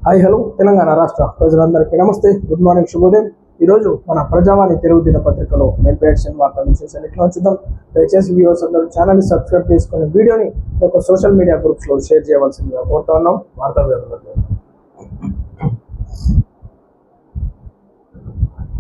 Hi hello Telangana రాష్ట్ర ప్రజలందరికీ నమస్తే, గుడ్ మార్నింగ్, శుభోదయం. ఈరోజు మన ప్రజావాణి తెలుగు దినపత్రికలో మెయిన్ పేడ్స్ వార్తా విశేషాలు ఎట్లా చూద్దాం. దయచేసి వ్యూవర్స్ అందరూ ఛానల్ని సబ్స్క్రైబ్ చేసుకుని వీడియోని ఒక సోషల్ మీడియా గ్రూప్స్లో షేర్ చేయవలసిందిగా కోరుతా ఉన్నాం. వార్తా వివరాలు.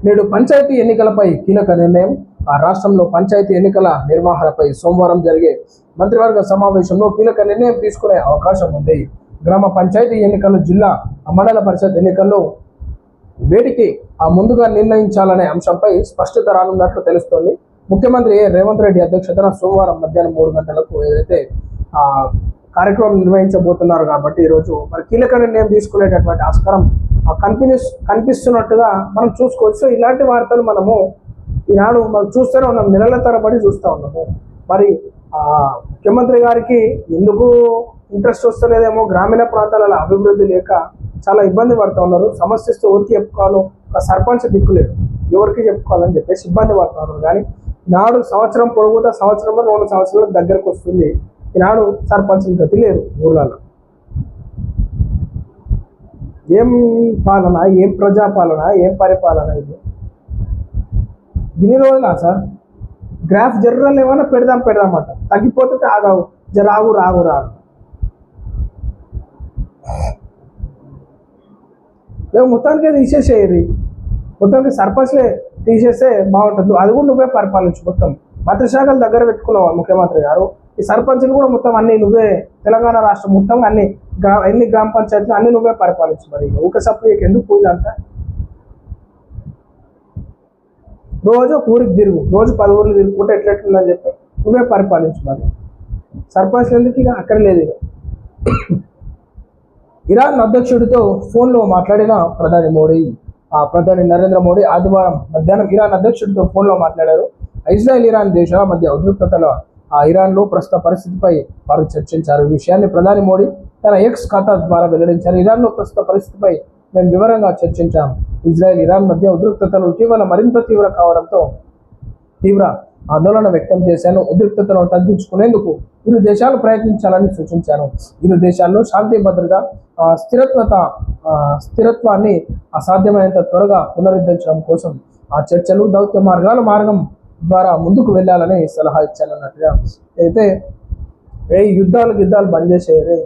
నేడు పంచాయతీ ఎన్నికలపై కీలక నిర్ణయం. ఆ రాష్ట్రంలో పంచాయతీ ఎన్నికల నిర్వహణపై సోమవారం జరిగే మంత్రివర్గ సమావేశంలో కీలక నిర్ణయం తీసుకునే అవకాశం ఉంది. గ్రామ పంచాయతీ ఎన్నికలు, జిల్లా మండల పరిషత్ ఎన్నికల్లో వేటికి ముందుగా నిర్ణయించాలనే అంశంపై స్పష్టత రానున్నట్లు తెలుస్తోంది. ముఖ్యమంత్రి రేవంత్ రెడ్డి అధ్యక్షతన సోమవారం మధ్యాహ్నం 3 గంటలకు ఏదైతే కార్యక్రమం నిర్వహించబోతున్నారు కాబట్టి ఈరోజు మరి కీలక నిర్ణయం తీసుకునేటటువంటి ఆస్కారం కనిపిస్తున్నట్టుగా మనం చూసుకోవచ్చు. సో ఇలాంటి వార్తలు మనము ఈనాడు మనం చూస్తూనే ఉన్నాం, నెలల తరబడి చూస్తూ ఉన్నాము. మరి ముఖ్యమంత్రి గారికి ఎందుకు ఇంట్రెస్ట్ వస్తలేదేమో, గ్రామీణ ప్రాంతాలలో అభివృద్ధి లేక చాలా ఇబ్బంది పడుతూ ఉన్నారు. సమస్యతో ఎవరికి చెప్పుకోవాలో ఒక సర్పంచ్ దిక్కులేదు, ఎవరికి చెప్పుకోవాలని చెప్పేసి ఇబ్బంది పడుతున్నారు. కానీ ఈనాడు సంవత్సరం పొడుగుతా సంవత్సరంలో 2 సంవత్సరాల దగ్గరకు వస్తుంది. ఈనాడు సర్పంచ్ గతి లేదు ఊర్లలో. ఏం పాలన, ఏం ప్రజాపాలన, ఏం పరిపాలన ఇది? ఇన్ని రోజులా సార్ గ్రాఫ్ జర్రలు ఏమైనా పెడదామంట, తగ్గిపోతుంటే ఆగావు, రాగు రాగు రాగు లేవు. మొత్తానికి తీసేసేది, మొత్తానికి సర్పంచ్లే తీసేస్తే బాగుంటుంది. అది కూడా నువ్వే పరిపాలించు. మొత్తం మంత్రిశాఖలు దగ్గర పెట్టుకున్నావు ముఖ్యమంత్రి గారు. ఈ సర్పంచ్లు కూడా మొత్తం అన్ని నువ్వే, తెలంగాణ రాష్ట్రం మొత్తం ఎన్ని గ్రామ పంచాయతీలు అన్ని నువ్వే పరిపాలించు. మరి ఊక సప్లైకి ఎందుకు పూజ అంతా? రోజు ఊరికి తిరుగు, రోజు 10 ఊర్లు తిరుగుకుంటే ఎట్లెట్లుందని చెప్పి నువ్వే పరిపాలించు. మరి సర్పంచ్ ఎందుకు ఇక అక్కడ లేదు. ఇక ఇరాన్ అధ్యక్షుడితో ఫోన్లో మాట్లాడిన ప్రధాని నరేంద్ర మోడీ ఆదివారం మధ్యాహ్నం ఇరాన్ అధ్యక్షుడితో ఫోన్లో మాట్లాడారు. ఇజ్రాయెల్, ఇరాన్ దేశాల మధ్య ఉద్రిక్తతల ఇరాన్లో ప్రస్తుత పరిస్థితిపై వారు చర్చించారు. ఈ విషయాన్ని ప్రధాని మోడీ తన ఎక్స్ ఖాతా ద్వారా వెల్లడించారు. ఇరాన్లో ప్రస్తుత పరిస్థితిపై మేము వివరంగా చర్చించాం. ఇజ్రాయెల్, ఇరాన్ మధ్య ఉద్రిక్తతలు ఇటీవల మరింత తీవ్ర కావడంతో తీవ్ర ఆందోళన వ్యక్తం చేశాను. ఉద్రిక్తతను తగ్గించుకునేందుకు ఇరు దేశాలు ప్రయత్నించాలని సూచించాను. ఇరు దేశాల్లో శాంతి, భద్రత, స్థిరత్వాన్ని అసాధ్యమైనంత త్వరగా పునరుద్ధరించడం కోసం ఆ చర్చలు దౌత్య మార్గం ద్వారా ముందుకు వెళ్ళాలని సలహా ఇచ్చానన్నట్టుగా అయితే యుద్ధాలు బంద్ చేసేది,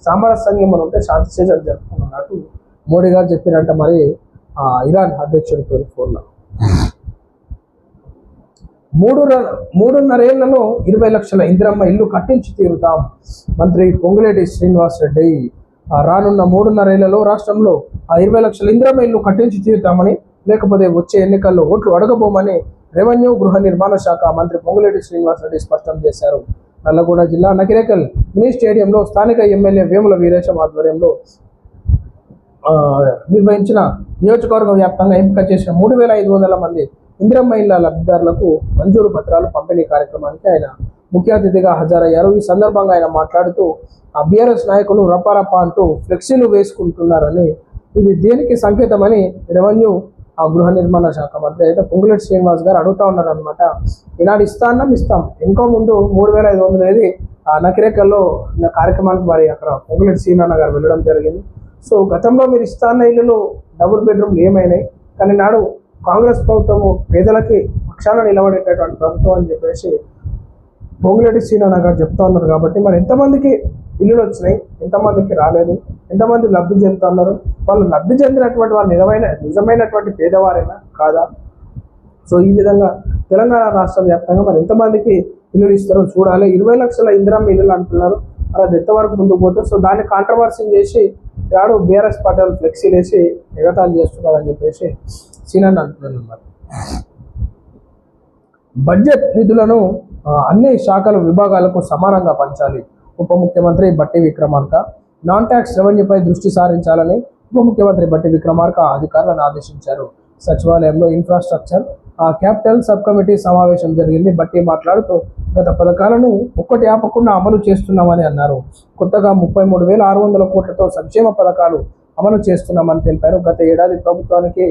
సామరస్యంగా మనం ఉంటే శాంతి చర్చలు జరుపుకున్నట్టు మోడీ గారు చెప్పినట్ట మరి ఇరాన్ అధ్యక్షుడితో ఫోన్లో. 3.5 ఏళ్లలో 20 లక్షల ఇందిరమ్మ ఇల్లు కట్టించి తీరుతాం. మంత్రి పొంగులేటి శ్రీనివాస్ రెడ్డి రానున్న 3.5 ఏళ్లలో రాష్ట్రంలో 20 లక్షల ఇందిరమ్మ ఇల్లు కట్టించి తీరుతామని, లేకపోతే వచ్చే ఎన్నికల్లో ఓట్లు అడగబోమని రెవెన్యూ, గృహ నిర్మాణ శాఖ మంత్రి పొంగులేటి శ్రీనివాస్ రెడ్డి స్పష్టం చేశారు. నల్లగొండ జిల్లా నకిరేకల్ మినీ స్టేడియంలో స్థానిక ఎమ్మెల్యే వేముల వీరేశం ఆధ్వర్యంలో నిర్వహించిన నియోజకవర్గ వ్యాప్తంగా ఎంపిక చేసిన 3,500 మంది ఇందిరమ్మ ఇళ్ల లబ్ధిదారులకు మంజూరు పత్రాలు పంపిణీ కార్యక్రమానికి ఆయన ముఖ్య అతిథిగా హాజరయ్యారు. ఈ సందర్భంగా ఆయన మాట్లాడుతూ బీఆర్ఎస్ నాయకులు రపారప అంటూ ఫ్లెక్సీలు వేసుకుంటున్నారని, ఇది దేనికి సంకేతమని రెవెన్యూ, గృహ నిర్మాణ శాఖ మంత్రి అయితే పొంగులేటి శ్రీనివాస్ గారు అడుగుతా ఉన్నారు అనమాట. ఈనాడు ఇస్తాం, ఇంకో ముందు 3,500 అనేది నకిరేకల్లో కార్యక్రమానికి మరి అక్కడ పొంగులేటి శ్రీనారాయణ గారు వెళ్ళడం జరిగింది. సో గతంలో మీరు ఇస్తాన్న ఇళ్ళు డబుల్ బెడ్రూమ్లు ఏమైనాయి, కానీ నాడు కాంగ్రెస్ ప్రభుత్వము పేదలకి పక్షాన నిలబడేటటువంటి ప్రభుత్వం అని చెప్పేసి పొంగులేటి శ్రీనారాయణ గారు చెప్తా ఉన్నారు. కాబట్టి మరి ఎంతమందికి ఇల్లులు వచ్చినాయి, ఎంతమందికి రాలేదు, ఎంతమంది లబ్ధి చెందుతున్నారు, వాళ్ళు లబ్ధి చెందినటువంటి వాళ్ళు నిజమైనటువంటి పేదవారైనా కాదా? సో ఈ విధంగా తెలంగాణ రాష్ట్ర వ్యాప్తంగా మరి ఎంతమందికి ఇల్లులు ఇస్తారో చూడాలి. 20 లక్షల ఇందిరమ్మ ఇల్లులు అంటున్నారు, మరి అది ఎంతవరకు ముందుకు పోతుంది? సో దాన్ని కాంట్రవర్సీ చేసి నాడు బీఆర్ఎస్ పార్టీ ఫ్లెక్సీలు వేసి ఎగతాళి చేస్తున్నారని చెప్పేసి సీనన్ అంటున్నారు అన్నమాట. బడ్జెట్ నిధులను అన్ని శాఖల విభాగాలకు సమానంగా పంచాలి. ఉప ముఖ్యమంత్రి బట్టి విక్రమార్క నాన్ ట్యాక్స్ రెవెన్యూపై దృష్టి సారించాలని ఉప ముఖ్యమంత్రి బట్టి విక్రమార్క అధికారులను ఆదేశించారు. సచివాలయంలో ఇన్ఫ్రాస్ట్రక్చర్ క్యాపిటల్ సబ్ కమిటీ సమావేశం జరిగింది. బట్టి మాట్లాడుతూ గత పథకాలను ఒక్కటి ఆపకుండా అమలు చేస్తున్నామని అన్నారు. కొత్తగా 33,600 కోట్లతో సంక్షేమ పథకాలు అమలు చేస్తున్నామని తెలిపారు. గత ఏడాది ప్రభుత్వానికి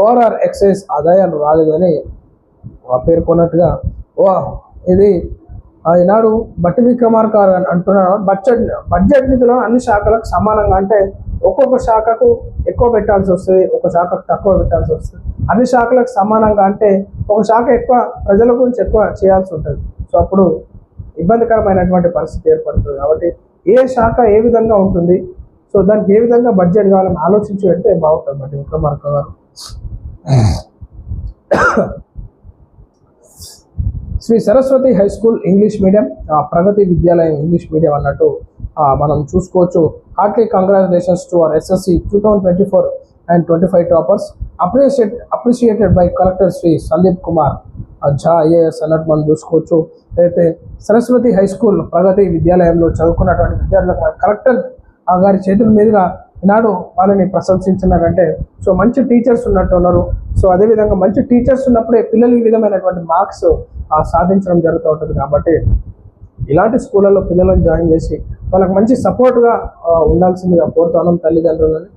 ఓఆర్ఆర్ ఎక్సైజ్ ఆదాయాలు రాలేదని పేర్కొన్నట్టుగా ఇది ఈనాడు బట్టి విక్రమార్క అంటున్న బడ్జెట్ నిధులను అన్ని శాఖలకు సమానంగా అంటే ఒక్కొక్క శాఖకు ఎక్కువ పెట్టాల్సి వస్తుంది, ఒక శాఖకు తక్కువ పెట్టాల్సి వస్తుంది. అన్ని శాఖలకు సమానంగా అంటే ఒక శాఖ ఎక్కువ ప్రజల గురించి ఎక్కువ చేయాల్సి ఉంటుంది. సో అప్పుడు ఇబ్బందికరమైనటువంటి పరిస్థితి ఏర్పడుతుంది. కాబట్టి ఏ శాఖ ఏ విధంగా ఉంటుంది, సో దానికి ఏ విధంగా బడ్జెట్ కావాలని ఆలోచించి పెడితే బాగుంటుంది అన్నమాట విక్రమార్క గారు. Shri Saraswati high school English medium, Pragati Vidyalayam English medium అన్నట్టు మనం చూసుకోవచ్చు. Heartly congratulations to our SSC 2024 and 25 toppers, appreciated by collector Shri Sandeep Kumar Jha IAS అన్నట్టు మనం చూసుకోవచ్చు. అయితే సరస్వతి హై స్కూల్ ప్రగతి విద్యాలయంలో చదువుకున్నటువంటి విద్యార్థులకు కలెక్టర్ గారి చేతుల మీదుగా ఈనాడు వాళ్ళని ప్రశంసించినారంటే సో మంచి టీచర్స్ ఉన్నట్టు ఉన్నారు. సో అదేవిధంగా మంచి టీచర్స్ ఉన్నప్పుడే పిల్లలు ఈ విధమైనటువంటి మార్క్స్ సాధించడం జరుగుతూ ఉంటుంది. కాబట్టి ఇలాంటి స్కూళ్ళలో పిల్లలను జాయిన్ చేసి వాళ్ళకి మంచి సపోర్ట్గా ఉండాల్సిందిగా కోరుతున్నాం తల్లిదండ్రులని.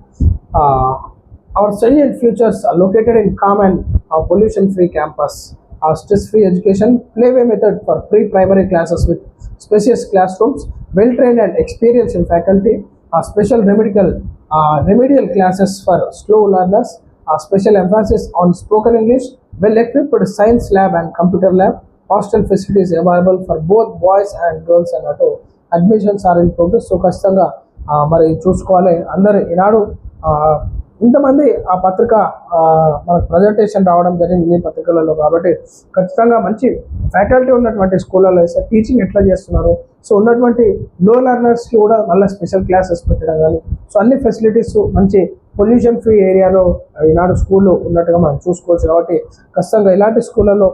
Our study and futures located in calm and pollution free campus, stress free education, playway method for pre-primary classes with spacious classrooms, well trained and experienced faculty, special remedial classes for slow learners, special emphasis on spoken English, well equipped science lab and computer lab, hostel facilities available for both boys and girls అన్నట్టు admissions are in progress. So ఖచ్చితంగా మరి చూసుకోవాలి అందరు. ఈనాడు ఇంతమంది ఆ పత్రిక మనకు presentation రావడం జరిగింది ఈ పత్రికలలో. కాబట్టి ఖచ్చితంగా మంచి ఫ్యాకల్టీ ఉన్నటువంటి స్కూళ్ళలో వేస్తే టీచింగ్ ఎట్లా చేస్తున్నారు, సో ఉన్నటువంటి లో లెర్నర్స్కి కూడా మళ్ళీ స్పెషల్ క్లాసెస్ పెట్టడం కానీ, సో అన్ని ఫెసిలిటీస్ మంచి పొల్యూషన్ ఫ్రీ ఏరియాలో ఈనాడు స్కూళ్ళు ఉన్నట్టుగా మనం చూసుకోవచ్చు. కాబట్టి ఖచ్చితంగా ఇలాంటి స్కూళ్ళలో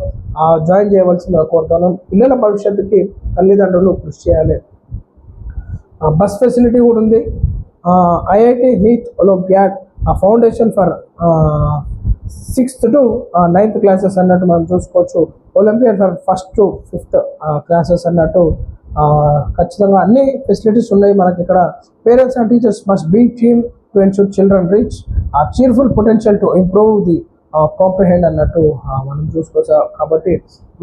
జాయిన్ చేయవలసిందిగా కోరుతున్నాం. పిల్లల భవిష్యత్తుకి తల్లిదండ్రులు కృషి చేయాలి. బస్ ఫెసిలిటీ కూడా ఉంది. IIT NEET olympiad foundation for 6th to 9th classes అన్నట్టు మనం చూసుకోవచ్చు. Olympiad for 1st to 5th classes అన్నట్టు ఖచ్చితంగా అన్ని ఫెసిలిటీస్ ఉన్నాయి మనకి ఇక్కడ. Parents and teachers must B team to ensure children reach cheerful potential to improve the comprehend అన్నట్టు మనం చూసుకోవచ్చు. కాబట్టి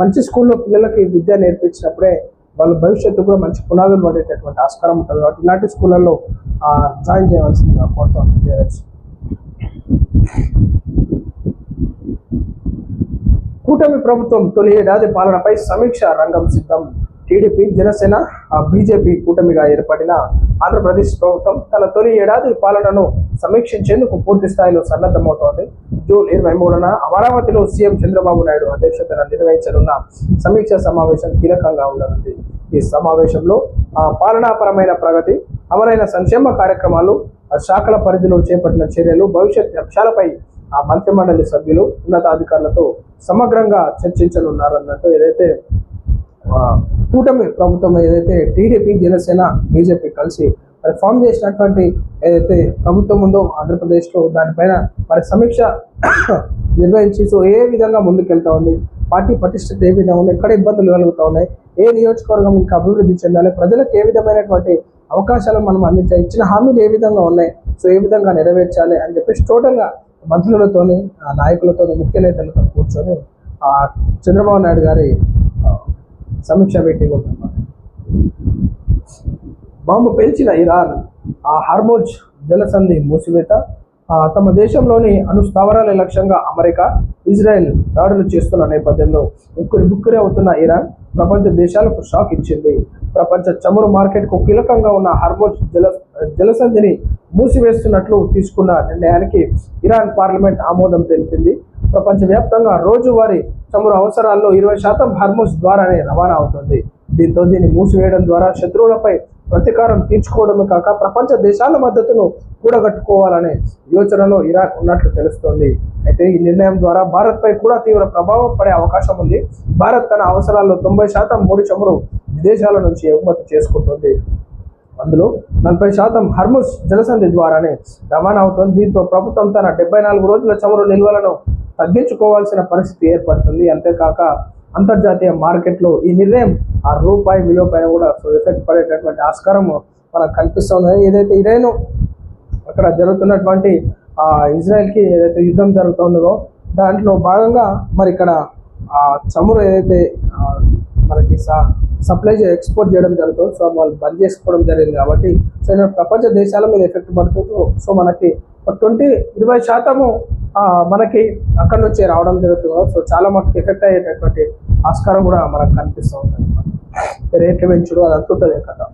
మంచి స్కూల్లో పిల్లలకి విద్య నేర్పించినప్పుడే వాళ్ళ భవిష్యత్తు కూడా మంచి పునాదులు పడేటటువంటి ఆస్కారం ఉంటుంది. కాబట్టి ఇలాంటి స్కూళ్ళల్లో జాయిన్ చేయవలసిందిగా కోరుతాను. కూటమి ప్రభుత్వం తొలి ఏడాది పాలనపై సమీక్ష రంగం సిద్ధం. టీడీపీ, జనసేన, బీజేపీ కూటమిగా ఏర్పడిన ఆంధ్రప్రదేశ్ ప్రభుత్వం తన తొలి ఏడాది పాలనను సమీక్షించేందుకు పూర్తి స్థాయిలో సన్నద్ధమవుతోంది. జూన్ 23న అమరావతిలో సీఎం చంద్రబాబు నాయుడు అధ్యక్షతన నిర్వహించనున్న సమీక్ష సమావేశం కీలకంగా ఉండనుంది. ఈ సమావేశంలో పాలనాపరమైన ప్రగతి, అమలైన సంక్షేమ కార్యక్రమాలు, శాఖల పరిధిలో చేపట్టిన చర్యలు, భవిష్యత్ లక్ష్యాలపై మంత్రిమండలి సభ్యులు ఉన్నతాధికారులతో సమగ్రంగా చర్చించనున్నారన్నట్టు ఏదైతే కూటమి ప్రభుత్వం ఏదైతే టీడీపీ, జనసేన, బీజేపీ కలిసి మరి ఫామ్ చేసినటువంటి ఏదైతే ప్రభుత్వం ఉందో ఆంధ్రప్రదేశ్లో దానిపైన మరి సమీక్ష నిర్వహించి సో ఏ విధంగా ముందుకెళ్తా ఉంది, పార్టీ పటిష్టత ఏ విధంగా ఉంది, ఎక్కడ ఇబ్బందులు కలుగుతూ ఉన్నాయి, ఏ నియోజకవర్గం ఇంకా అభివృద్ధి చెందాలి, ప్రజలకు ఏ విధమైనటువంటి అవకాశాలు మనం అందించాలి, ఇచ్చిన హామీలు ఏ విధంగా ఉన్నాయి, సో ఏ విధంగా నెరవేర్చాలి అని చెప్పేసి టోటల్గా మంత్రులతోని, నాయకులతోని, ముఖ్య నేతలతో కూర్చొని చంద్రబాబు నాయుడు గారి సమీక్ష మీటింగ్ ఉందన్నమాట. బాంబు పేల్చిన ఇరాన్, హార్మోజ్ జలసంధి మూసివేత, తమ దేశంలోని అణుస్థావరాల లక్ష్యంగా అమెరికా, ఇజ్రాయెల్ దాడులు చేస్తున్న నేపథ్యంలో ఉక్కిరి అవుతున్న ఇరాన్ ప్రపంచ దేశాలకు షాక్ ఇచ్చింది. ప్రపంచ చమురు మార్కెట్కు కీలకంగా ఉన్న హార్మోజ్ జలసంధిని మూసివేస్తున్నట్లు తీసుకున్న నిర్ణయానికి ఇరాన్ పార్లమెంట్ ఆమోదం తెలిపింది. ప్రపంచవ్యాప్తంగా రోజువారీ చమురు అవసరాల్లో 20% హార్మోజ్ ద్వారానే రవాణా అవుతుంది. దీంతో దీన్ని మూసివేయడం ద్వారా శత్రువులపై ప్రతీకారం తీర్చుకోవడమే కాక ప్రపంచ దేశాల మద్దతును కూడగట్టుకోవాలనే యోచనలో ఇరాన్ ఉన్నట్లు తెలుస్తోంది. అయితే ఈ నిర్ణయం ద్వారా భారత్పై కూడా తీవ్ర ప్రభావం పడే అవకాశం ఉంది. భారత్ తన అవసరాల్లో 90% ముడి చమురు విదేశాల నుంచి ఎగుమతి చేసుకుంటుంది. అందులో 40% హార్మోజ్ జలసంధి ద్వారానే రవాణా అవుతుంది. దీంతో ప్రభుత్వం తన 74 రోజుల చమురు నిల్వలను తగ్గించుకోవాల్సిన పరిస్థితి ఏర్పడుతుంది. అంతేకాక అంతర్జాతీయ మార్కెట్లో ఈ నిర్ణయం ఆ రూపాయి విలువ పైన కూడా ఎఫెక్ట్ పడేటటువంటి ఆస్కారం మనకు కనిపిస్తుంది. ఏదైతే ఇరాన్ అక్కడ జరుగుతున్నటువంటి ఇజ్రాయెల్కి ఏదైతే యుద్ధం జరుగుతుందో దాంట్లో భాగంగా మరి ఇక్కడ చమురు ఏదైతే మనకి సప్లై ఎక్స్పోర్ట్ చేయడం జరుగుతుంది. సో వాళ్ళు బంద్ చేసుకోవడం జరిగింది కాబట్టి సో ప్రపంచ దేశాల మీద ఎఫెక్ట్ పడుతుంది. సో మనకి 20% మనకి అక్కడ నుంచి రావడం జరుగుతుంది. సో చాలా మటుకు ఎఫెక్ట్ అయ్యేటటువంటి ఆస్కారం కూడా మనకు కనిపిస్తూ ఉంటుంది. రేట్లు పెంచుడు అదంతా ఉంటుంది కదా.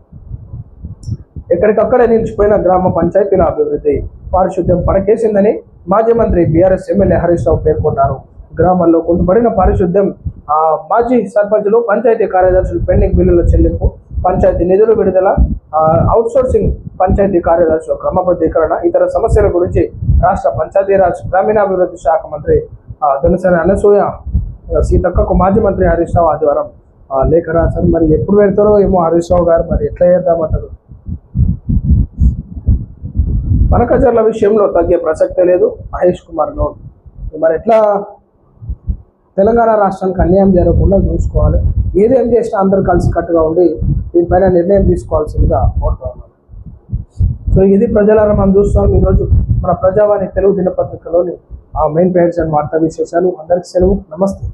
ఎక్కడికక్కడే నిలిచిపోయిన గ్రామ పంచాయతీల అభివృద్ధి పారిశుద్ధ్యం పడకేసిందని మాజీ మంత్రి బీఆర్ఎస్ ఎమ్మెల్యే హరీష్ రావు పేర్కొన్నారు. గ్రామాల్లో కుంటుపడిన పారిశుద్ధ్యం, మాజీ సర్పంచులు, పంచాయతీ కార్యదర్శులు పెండింగ్ బిల్లుల చెల్లింపు, పంచాయతీ నిధులు విడుదల, అవుట్సోర్సింగ్ పంచాయతీ కార్యదర్శుల క్రమబద్ధీకరణ, ఇతర సమస్యల గురించి రాష్ట్ర పంచాయతీరాజ్ గ్రామీణాభివృద్ధి శాఖ మంత్రి ధనసరి అనసూయ సీతక్కకు మాజీ మంత్రి హరీష్ రావు ఆదివారం లేఖ రాశారు. మరి ఎప్పుడు పెడతారో ఏమో హరీష్ రావు గారు, మరి ఎట్లా చేద్దామంటారు. పనకచర్ల విషయంలో తగ్గే ప్రసక్తే లేదు మహేష్ కుమార్ గౌడ్. మరి ఎట్లా తెలంగాణ రాష్ట్రానికి అన్యాయం జరగకుండా చూసుకోవాలి. ఏదేం చేసినా అందరూ కలిసికట్టుగా ఉండి దీనిపైన నిర్ణయం తీసుకోవాల్సిందిగా కోరుతున్నాను. సో ఇది ప్రజలారా మనం చూస్తాం. ఈరోజు మన ప్రజావాణి తెలుగు దినపత్రికలోని మెయిన్ పేజెస్ అండ్ వార్తా విశేషాలు. అందరికీ సెలవు. నమస్తే.